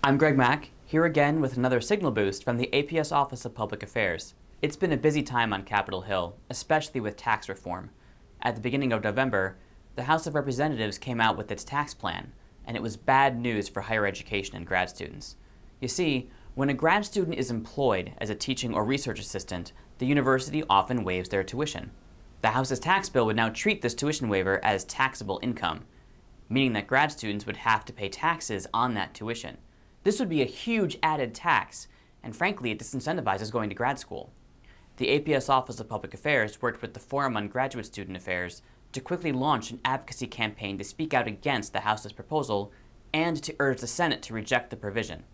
I'm Greg Mack, here again with another signal boost from the APS Office of Public Affairs. It's been a busy time on Capitol Hill, especially with tax reform. At the beginning of November, the House of Representatives came out with its tax plan, and it was bad news for higher education and grad students. You see, when a grad student is employed as a teaching or research assistant, the university often waives their tuition. The House's tax bill would now treat this tuition waiver as taxable income, meaning that grad students would have to pay taxes on that tuition. This would be a huge added tax, and frankly, it disincentivizes going to grad school. The APS Office of Public Affairs worked with the Forum on Graduate Student Affairs to quickly launch an advocacy campaign to speak out against the House's proposal and to urge the Senate to reject the provision.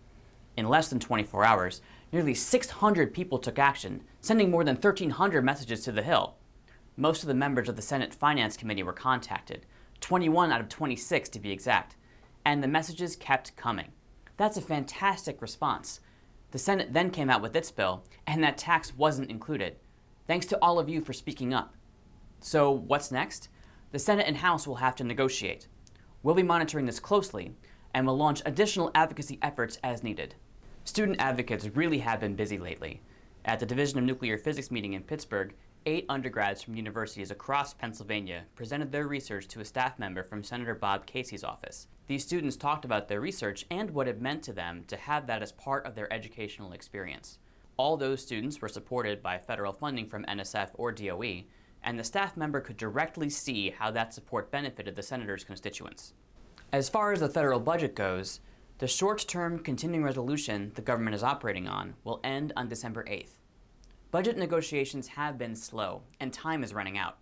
In less than 24 hours, nearly 600 people took action, sending more than 1,300 messages to the Hill. Most of the members of the Senate Finance Committee were contacted, 21 out of 26 to be exact, and the messages kept coming. That's a fantastic response. The Senate then came out with its bill, and that tax wasn't included. Thanks to all of you for speaking up. So what's next? The Senate and House will have to negotiate. We'll be monitoring this closely, and will launch additional advocacy efforts as needed. Student advocates really have been busy lately. At the Division of Nuclear Physics meeting in Pittsburgh, 8 undergrads from universities across Pennsylvania presented their research to a staff member from Senator Bob Casey's office. These students talked about their research and what it meant to them to have that as part of their educational experience. All those students were supported by federal funding from NSF or DOE, and the staff member could directly see how that support benefited the senator's constituents. As far as the federal budget goes, the short-term continuing resolution the government is operating on will end on December 8th. Budget negotiations have been slow, and time is running out.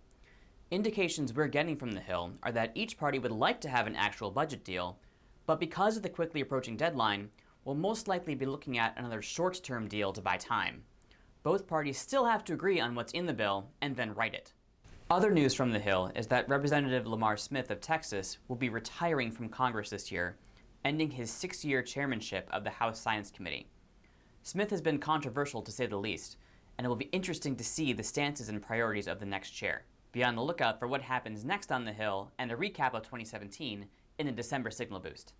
Indications we're getting from the Hill are that each party would like to have an actual budget deal, but because of the quickly approaching deadline, we'll most likely be looking at another short-term deal to buy time. Both parties still have to agree on what's in the bill and then write it. Other news from the Hill is that Representative Lamar Smith of Texas will be retiring from Congress this year, ending his 6-year chairmanship of the House Science Committee. Smith has been controversial to say the least, and it will be interesting to see the stances and priorities of the next chair. Be on the lookout for what happens next on the Hill and a recap of 2017 in a December Signal Boost.